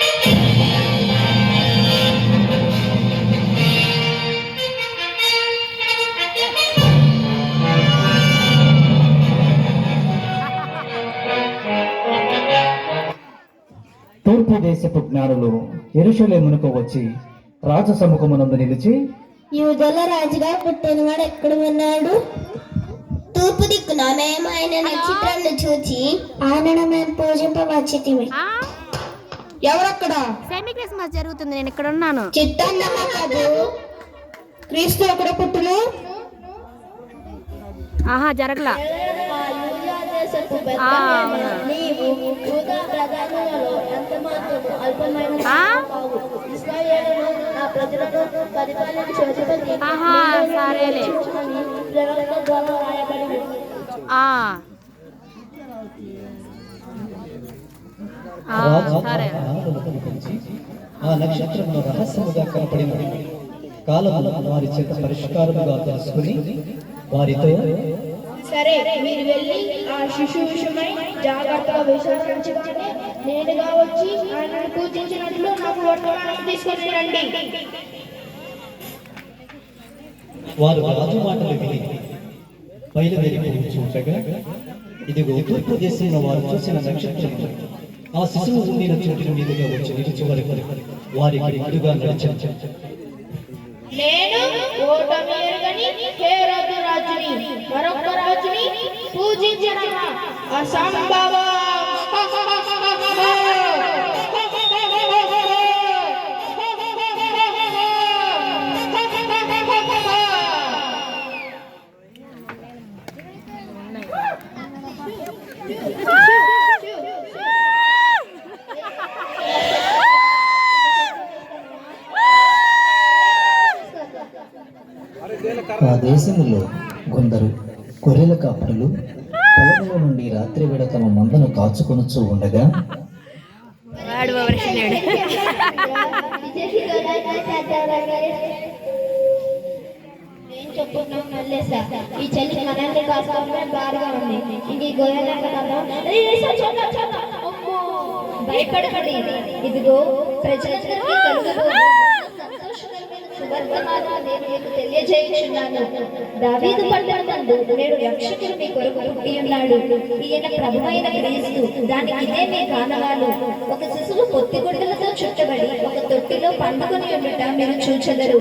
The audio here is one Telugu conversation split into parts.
ఆ తూర్పు దేశపు జ్ఞానులు యెరూషలేమునకు వచ్చి రాజు సముఖమునందు నిలిచి, యూదుల రాజుగా పుట్టినవాడు ఎక్కడ ఉన్నాడు? తూర్పు దిక్కున మేము ఆయన నక్షత్రాన్ని చూచి ఆయనను మేము పూజింపవచ్చితిమి. ఎవరక్కడ? సెమీ క్రిస్మస్ జరుగుతుంది, నేను ఇక్కడ ఉన్నాను. చిత్తన్నమా కాదు. క్రీస్తు ఎక్కడ పుట్టును? ఆహా, జరగలా. ఆహా, సరేలే. రాజు సరే. ఆనందముతో పిలిచి, ఆ నక్షత్రమును రహస్యముగా కనపడిన కాలమున వారి చేత పరిష్కారముగా తెలుసుకుని వారితో, సరే, మీరు వెళ్ళి ఆ శిశువు విషయమై జాగ్రత్తగా విశ్వసించుకొని నేరుగా వచ్చి ఆయనను పూజించినట్లు నాకు వర్తమానం తీసుకొని రండి. వారు రాజు మాటలు విని బయలుదేరిపోవచ్చుండగా, ఇదిగో తూర్పు దేశంలో వారు చూసిన నక్షత్రం ఆ శిశువు ఉండిన చోటు మీదుగా వచ్చి నిలిచి వరకు వారికి అడుగా నడిచారు. నేను ఓటమి ఎరుగని హేరోదు రాజుని, మరొక రాజుని పూజించిన అసంభవం. ఆ దేశములో కొందరు గొర్రెల కాపరులు పొలంలో నుండి రాత్రి వేళ తమ మందను కాచుకొనుచూ ఉండగా, వాడు వివరించినాడు. నేను చెప్పుకున్నాం మళ్ళేసా, ఈ చెల్లి మనల్ని కాసుకోవడమే బాగా ఉంది. ఇంక ఈ గొర్రెల భయపడకండి, ఇదిగో ప్రజలందరికీ కలుగబోయే సంతోషకరమైన సువర్తమానం నేను మీకు తెలియజేయుచున్నాను. దావీదు పట్టణమందు నేడు రక్షకుడు మీ కొరకు పుట్టి ఉన్నాడు. ఈయన ప్రభువైన క్రీస్తు. దానికి ఇదే మీ కానవాలు. ఒక శిశువు పొత్తిగుడ్డలతో చుట్టబడి ఒక తొట్టిలో పండుకొని ఉండుట మీరు చూచెదరు.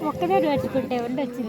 ఒక్కడే నడుచుకుంటే ఉండొచ్చు.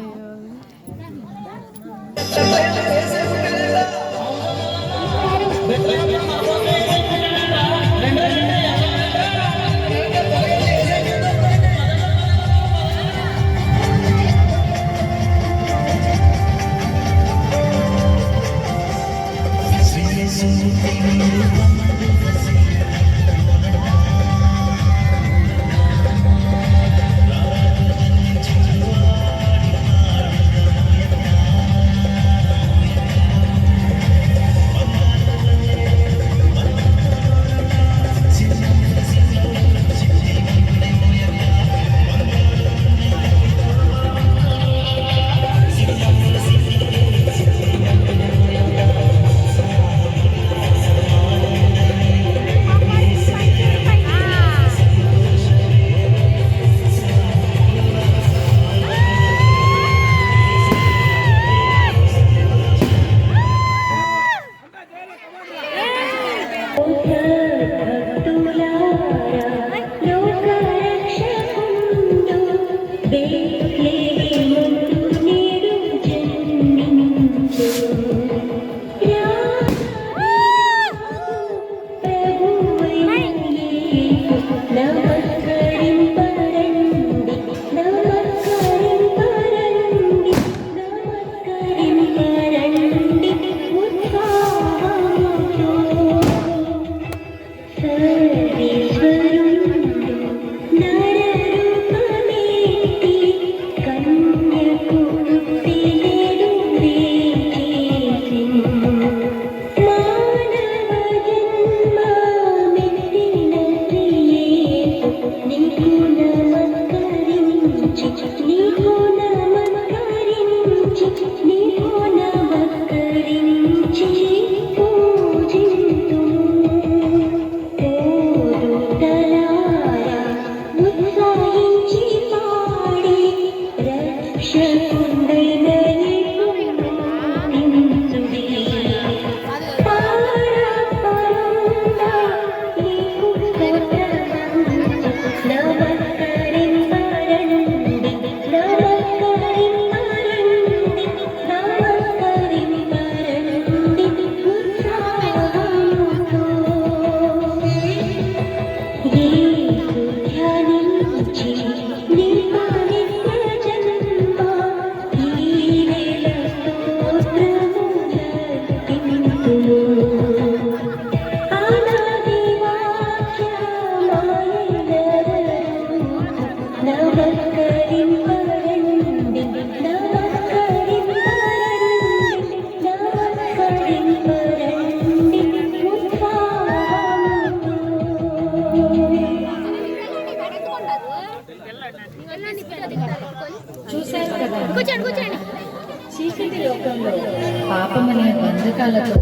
బంధకాలతో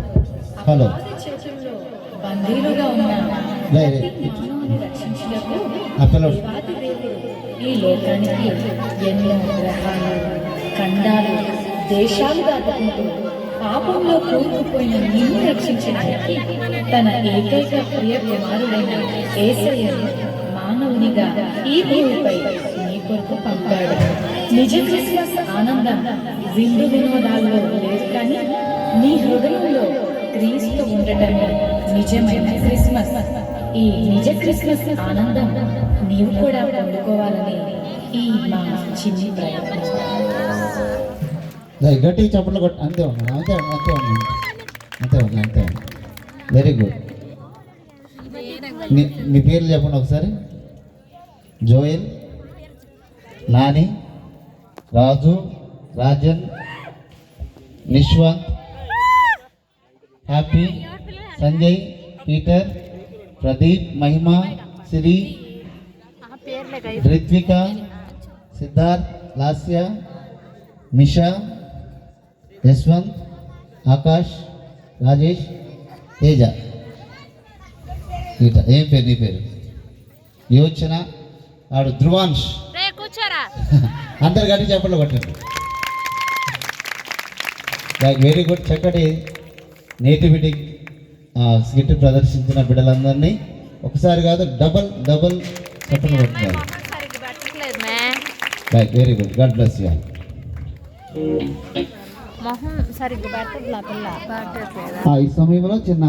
హలో చేతుల్లో బందీలుగా ఉన్న మానవుని రక్షించుటకు దేవాది దేవుడు ఈ లోకానికి ఎన్నో గ్రహాలు ఖండాలు దేశాలు దాటుకుంటూ పాపంలో కూరుకుపోయిన నిన్ను రక్షించడానికి తన ఏకైక ప్రియ కుమారుడైన యేసయ్యను మానవునిగా ఈ భూమిపై నీ కొరకు పంపాడు. నిజ క్రిస్మస్ ఆనందం విందు వినోదాల్లో లేదు, కానీ నీ హృదయంలో క్రీస్తు ఉండటమే నిజమైన క్రిస్మస్. ఈ నిజ క్రిస్మస్ ఆనందం నీవు కూడా పొందుకోవాలని ఈ మా చిన్ని ప్రయత్నం. గట్టి చప్పట్లు కొట్టు. అంతే ఉన్నాడు, అంతే అంతే ఉన్నాడు, అంతే ఉన్నాడు, అంతే ఉన్నాడు. Very good. మీ పేర్లు చెప్పండి ఒకసారి. జోయల్, నాని, రాజు, రాజన్, నిశ్వంత్, హ్యాపీ, సంజయ్, పీటర్, ప్రదీప్, మహిమ, సిరి, రిత్విక, సిద్ధార్థ్, లాస్య, మిషా, యశ్వంత్, ఆకాష్, రాజేష్, తేజ. ఈట ఏం పేరు నీ పేరు? యోచన, ఆడు ధ్రువాంష్. అందరు గట్టి చెప్పలు కొట్టండి. Very good. చక్కటి నేటివిటీ స్కిట్ ప్రదర్శించిన బిడ్డలందరినీ ఒకసారి కాదు డబల్ డబల్ చెప్పలు కొట్టున్నారు. Very good. God bless you. మొహం సరిగ్గా పెట్టట్లా పిల్ల. ఈ సమయంలో చిన్న